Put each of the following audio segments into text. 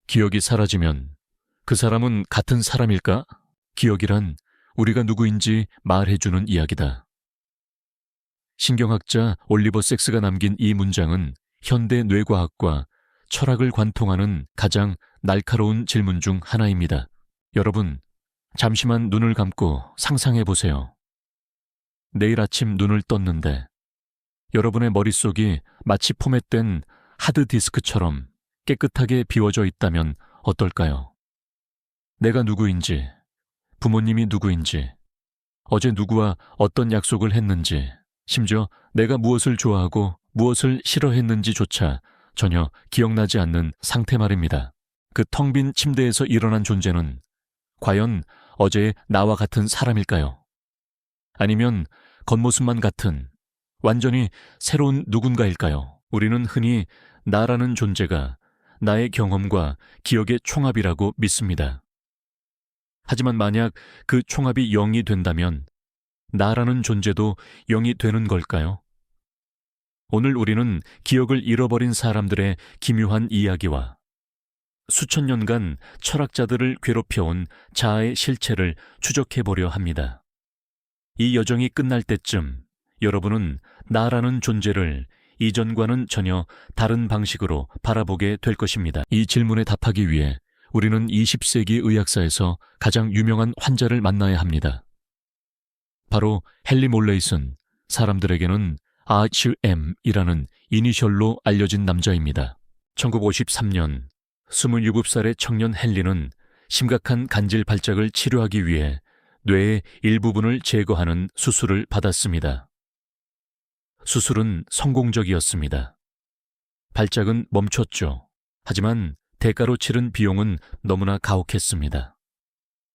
기억이 사라지면 그 사람은 같은 사람일까? 기억이란 우리가 누구인지 말해주는 이야기다. 신경학자 올리버 섹스가 남긴 이 문장은 현대 뇌과학과 철학을 관통하는 가장 날카로운 질문 중 하나입니다. 여러분, 잠시만 눈을 감고 상상해 보세요. 내일 아침 눈을 떴는데 여러분의 머릿속이 마치 포맷된 하드디스크처럼 깨끗하게 비워져 있다면 어떨까요? 내가 누구인지, 부모님이 누구인지, 어제 누구와 어떤 약속을 했는지, 심지어 내가 무엇을 좋아하고 무엇을 싫어했는지조차 전혀 기억나지 않는 상태 말입니다. 그 텅 빈 침대에서 일어난 존재는 과연 어제의 나와 같은 사람일까요? 아니면 겉모습만 같은 완전히 새로운 누군가일까요? 우리는 흔히 나라는 존재가 나의 경험과 기억의 총합이라고 믿습니다. 하지만 만약 그 총합이 0이 된다면 나라는 존재도 0이 되는 걸까요? 오늘 우리는 기억을 잃어버린 사람들의 기묘한 이야기와 수천 년간 철학자들을 괴롭혀온 자아의 실체를 추적해보려 합니다. 이 여정이 끝날 때쯤 여러분은 나라는 존재를 이전과는 전혀 다른 방식으로 바라보게 될 것입니다. 이 질문에 답하기 위해 우리는 20세기 의학사에서 가장 유명한 환자를 만나야 합니다. 바로 헨리 몰레이슨, 사람들에게는 RM이라는 이니셜로 알려진 남자입니다. 1953년 27살의 청년 헨리는 심각한 간질 발작을 치료하기 위해 뇌의 일부분을 제거하는 수술을 받았습니다. 수술은 성공적이었습니다. 발작은 멈췄죠. 하지만 대가로 치른 비용은 너무나 가혹했습니다.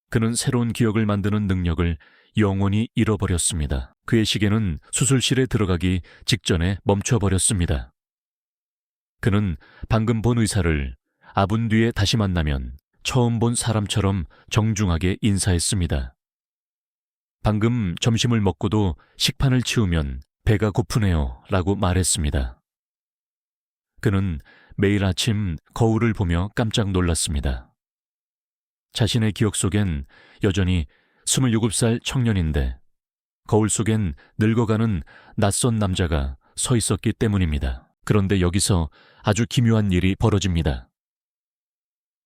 그는 새로운 기억을 만드는 능력을 영원히 잃어버렸습니다. 그의 시계는 수술실에 들어가기 직전에 멈춰버렸습니다. 그는 방금 본 의사를 아분 뒤에 다시 만나면 처음 본 사람처럼 정중하게 인사했습니다. 방금 점심을 먹고도 식판을 치우면 배가 고프네요 라고 말했습니다. 그는 매일 아침 거울을 보며 깜짝 놀랐습니다. 자신의 기억 속엔 여전히 27살 청년인데 거울 속엔 늙어가는 낯선 남자가 서 있었기 때문입니다. 그런데 여기서 아주 기묘한 일이 벌어집니다.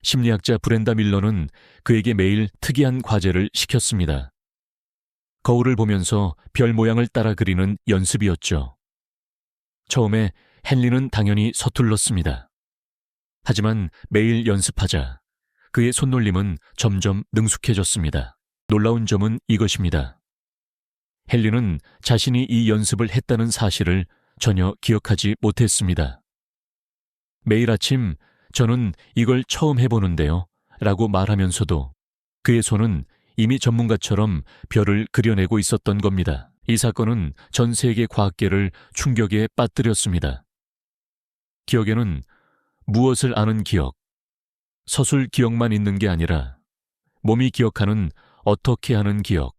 심리학자 브렌다 밀러는 그에게 매일 특이한 과제를 시켰습니다. 거울을 보면서 별 모양을 따라 그리는 연습이었죠. 처음에 헨리는 당연히 서툴렀습니다. 하지만 매일 연습하자 그의 손놀림은 점점 능숙해졌습니다. 놀라운 점은 이것입니다. 헨리는 자신이 이 연습을 했다는 사실을 전혀 기억하지 못했습니다. 매일 아침 저는 이걸 처음 해보는데요 라고 말하면서도 그의 손은 이미 전문가처럼 별을 그려내고 있었던 겁니다. 이 사건은 전 세계 과학계를 충격에 빠뜨렸습니다. 기억에는 무엇을 아는 기억, 서술 기억만 있는 게 아니라 몸이 기억하는 어떻게 하는 기억,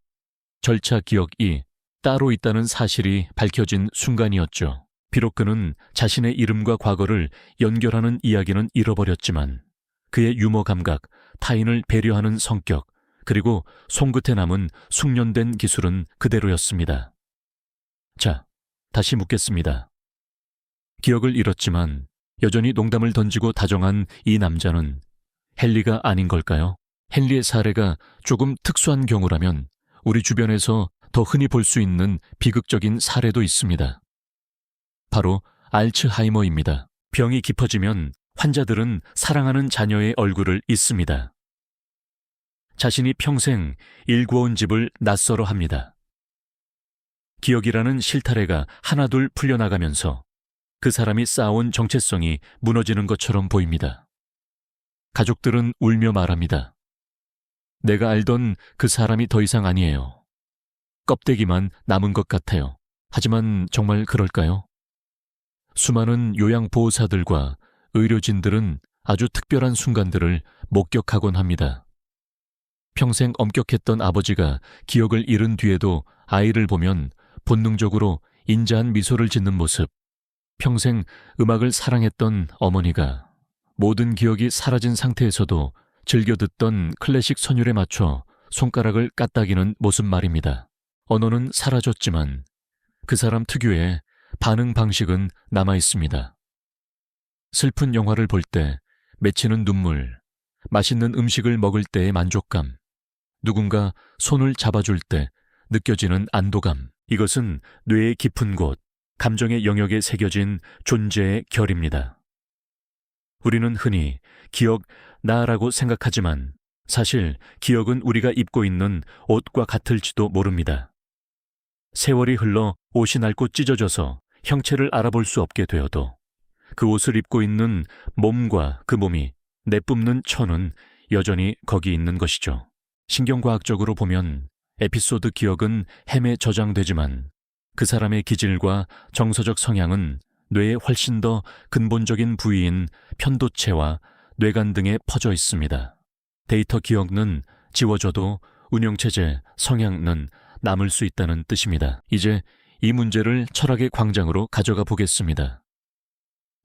절차 기억이 따로 있다는 사실이 밝혀진 순간이었죠. 비록 그는 자신의 이름과 과거를 연결하는 이야기는 잃어버렸지만 그의 유머 감각, 타인을 배려하는 성격, 그리고 손끝에 남은 숙련된 기술은 그대로였습니다. 자, 다시 묻겠습니다. 기억을 잃었지만 여전히 농담을 던지고 다정한 이 남자는 헨리가 아닌 걸까요? 헨리의 사례가 조금 특수한 경우라면 우리 주변에서 더 흔히 볼 수 있는 비극적인 사례도 있습니다. 바로 알츠하이머입니다. 병이 깊어지면 환자들은 사랑하는 자녀의 얼굴을 잊습니다. 자신이 평생 일구어온 집을 낯설어 합니다. 기억이라는 실타래가 하나둘 풀려나가면서 그 사람이 쌓아온 정체성이 무너지는 것처럼 보입니다. 가족들은 울며 말합니다. 내가 알던 그 사람이 더 이상 아니에요. 껍데기만 남은 것 같아요. 하지만 정말 그럴까요? 수많은 요양보호사들과 의료진들은 아주 특별한 순간들을 목격하곤 합니다. 평생 엄격했던 아버지가 기억을 잃은 뒤에도 아이를 보면 본능적으로 인자한 미소를 짓는 모습, 평생 음악을 사랑했던 어머니가 모든 기억이 사라진 상태에서도 즐겨 듣던 클래식 선율에 맞춰 손가락을 까딱이는 모습 말입니다. 언어는 사라졌지만 그 사람 특유의 반응 방식은 남아 있습니다. 슬픈 영화를 볼 때 맺히는 눈물, 맛있는 음식을 먹을 때의 만족감, 누군가 손을 잡아줄 때 느껴지는 안도감, 이것은 뇌의 깊은 곳, 감정의 영역에 새겨진 존재의 결입니다. 우리는 흔히 기억 나라고 생각하지만 사실 기억은 우리가 입고 있는 옷과 같을지도 모릅니다. 세월이 흘러 옷이 낡고 찢어져서 형체를 알아볼 수 없게 되어도 그 옷을 입고 있는 몸과 그 몸이 내뿜는 천은 여전히 거기 있는 것이죠. 신경과학적으로 보면 에피소드 기억은 햄에 저장되지만 그 사람의 기질과 정서적 성향은 뇌의 훨씬 더 근본적인 부위인 편도체와 뇌관 등에 퍼져 있습니다. 데이터 기억은 지워져도 운영체제, 성향은 남을 수 있다는 뜻입니다. 이제 이 문제를 철학의 광장으로 가져가 보겠습니다.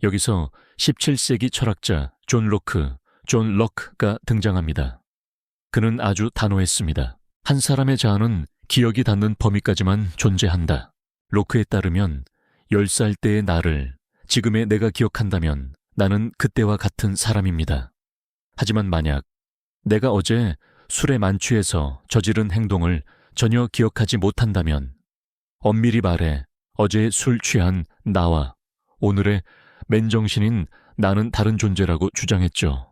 여기서 17세기 철학자 존 록가 등장합니다. 그는 아주 단호했습니다. 한 사람의 자아는 기억이 닿는 범위까지만 존재한다. 로크에 따르면 10살 때의 나를 지금의 내가 기억한다면 나는 그때와 같은 사람입니다. 하지만 만약 내가 어제 술에 만취해서 저지른 행동을 전혀 기억하지 못한다면 엄밀히 말해 어제 술 취한 나와 오늘의 맨정신인 나는 다른 존재라고 주장했죠.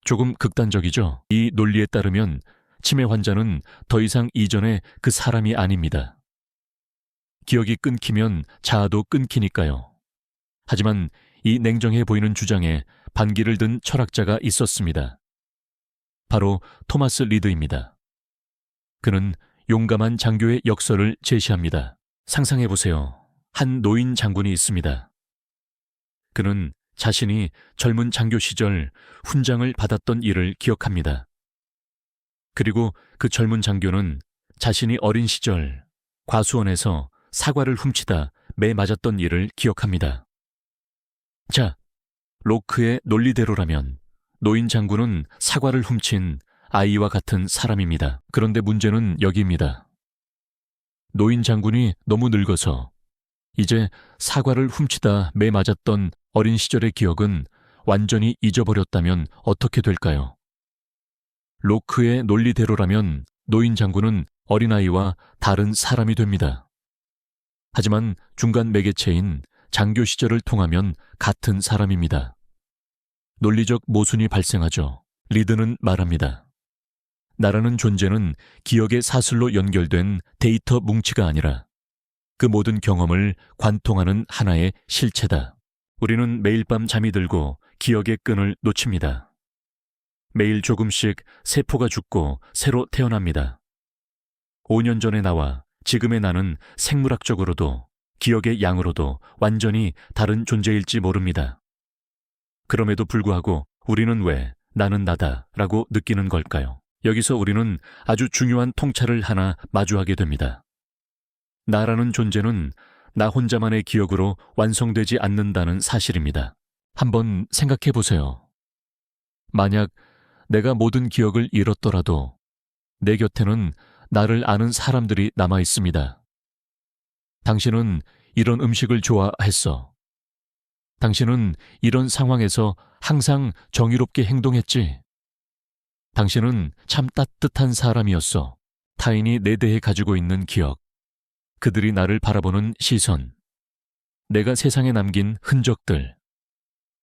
조금 극단적이죠. 이 논리에 따르면 치매 환자는 더 이상 이전의 그 사람이 아닙니다. 기억이 끊기면 자아도 끊기니까요. 하지만 이 냉정해 보이는 주장에 반기를 든 철학자가 있었습니다. 바로 토마스 리드입니다. 그는 용감한 장교의 역설을 제시합니다. 상상해보세요. 한 노인 장군이 있습니다. 그는 자신이 젊은 장교 시절 훈장을 받았던 일을 기억합니다. 그리고 그 젊은 장교는 자신이 어린 시절 과수원에서 사과를 훔치다 매 맞았던 일을 기억합니다. 자, 로크의 논리대로라면 노인 장군은 사과를 훔친 아이와 같은 사람입니다. 그런데 문제는 여기입니다. 노인 장군이 너무 늙어서 이제 사과를 훔치다 매 맞았던 어린 시절의 기억은 완전히 잊어버렸다면 어떻게 될까요? 로크의 논리대로라면 노인 장군은 어린아이와 다른 사람이 됩니다. 하지만 중간 매개체인 장교 시절을 통하면 같은 사람입니다. 논리적 모순이 발생하죠. 리드는 말합니다. 나라는 존재는 기억의 사슬로 연결된 데이터 뭉치가 아니라 그 모든 경험을 관통하는 하나의 실체다. 우리는 매일 밤 잠이 들고 기억의 끈을 놓칩니다. 매일 조금씩 세포가 죽고 새로 태어납니다. 5년 전의 나와 지금의 나는 생물학적으로도 기억의 양으로도 완전히 다른 존재일지 모릅니다. 그럼에도 불구하고 우리는 왜 나는 나다라고 느끼는 걸까요? 여기서 우리는 아주 중요한 통찰을 하나 마주하게 됩니다. 나라는 존재는 나 혼자만의 기억으로 완성되지 않는다는 사실입니다. 한번 생각해 보세요. 만약 내가 모든 기억을 잃었더라도 내 곁에는 나를 아는 사람들이 남아 있습니다. 당신은 이런 음식을 좋아했어. 당신은 이런 상황에서 항상 정의롭게 행동했지. 당신은 참 따뜻한 사람이었어. 타인이 내 대해 가지고 있는 기억, 그들이 나를 바라보는 시선, 내가 세상에 남긴 흔적들,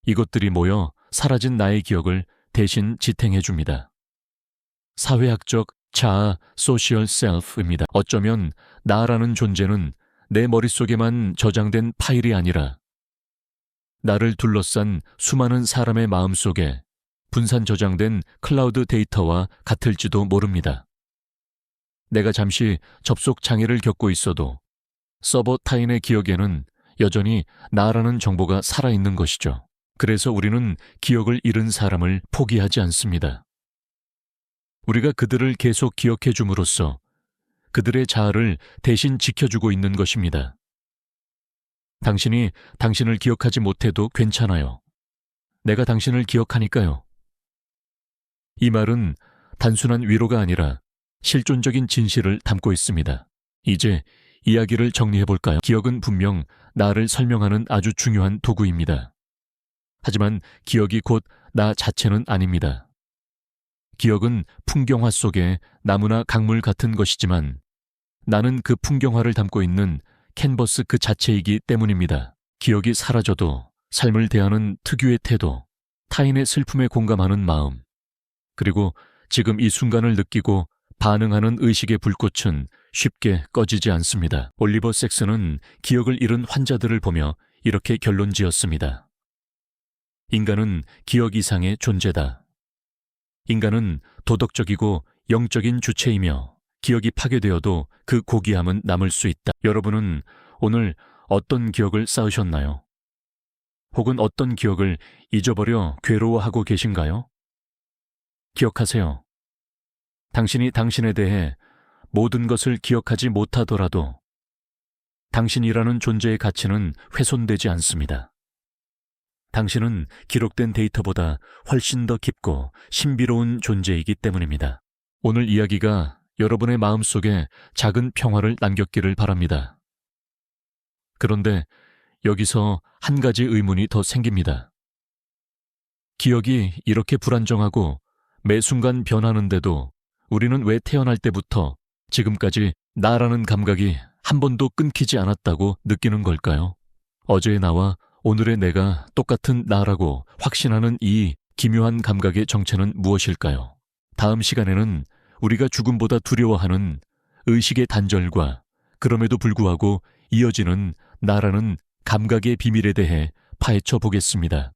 이것들이 모여 사라진 나의 기억을 대신 지탱해 줍니다. 사회학적 자아, 소셜 셀프입니다. 어쩌면 나라는 존재는 내 머릿속에만 저장된 파일이 아니라 나를 둘러싼 수많은 사람의 마음속에 분산 저장된 클라우드 데이터와 같을지도 모릅니다. 내가 잠시 접속 장애를 겪고 있어도 서버 타인의 기억에는 여전히 나라는 정보가 살아있는 것이죠. 그래서 우리는 기억을 잃은 사람을 포기하지 않습니다. 우리가 그들을 계속 기억해 줌으로써 그들의 자아를 대신 지켜주고 있는 것입니다. 당신이 당신을 기억하지 못해도 괜찮아요. 내가 당신을 기억하니까요. 이 말은 단순한 위로가 아니라 실존적인 진실을 담고 있습니다. 이제 이야기를 정리해볼까요? 기억은 분명 나를 설명하는 아주 중요한 도구입니다. 하지만 기억이 곧 나 자체는 아닙니다. 기억은 풍경화 속의 나무나 강물 같은 것이지만 나는 그 풍경화를 담고 있는 캔버스 그 자체이기 때문입니다. 기억이 사라져도 삶을 대하는 특유의 태도, 타인의 슬픔에 공감하는 마음, 그리고 지금 이 순간을 느끼고 반응하는 의식의 불꽃은 쉽게 꺼지지 않습니다. 올리버 섹스는 기억을 잃은 환자들을 보며 이렇게 결론 지었습니다. 인간은 기억 이상의 존재다. 인간은 도덕적이고 영적인 주체이며 기억이 파괴되어도 그 고귀함은 남을 수 있다. 여러분은 오늘 어떤 기억을 쌓으셨나요? 혹은 어떤 기억을 잊어버려 괴로워하고 계신가요? 기억하세요. 당신이 당신에 대해 모든 것을 기억하지 못하더라도 당신이라는 존재의 가치는 훼손되지 않습니다. 당신은 기록된 데이터보다 훨씬 더 깊고 신비로운 존재이기 때문입니다. 오늘 이야기가 여러분의 마음속에 작은 평화를 남겼기를 바랍니다. 그런데 여기서 한 가지 의문이 더 생깁니다. 기억이 이렇게 불안정하고 매 순간 변하는데도 우리는 왜 태어날 때부터 지금까지 나라는 감각이 한 번도 끊기지 않았다고 느끼는 걸까요? 어제의 나와 오늘의 내가 똑같은 나라고 확신하는 이 기묘한 감각의 정체는 무엇일까요? 다음 시간에는 우리가 죽음보다 두려워하는 의식의 단절과 그럼에도 불구하고 이어지는 나라는 감각의 비밀에 대해 파헤쳐 보겠습니다.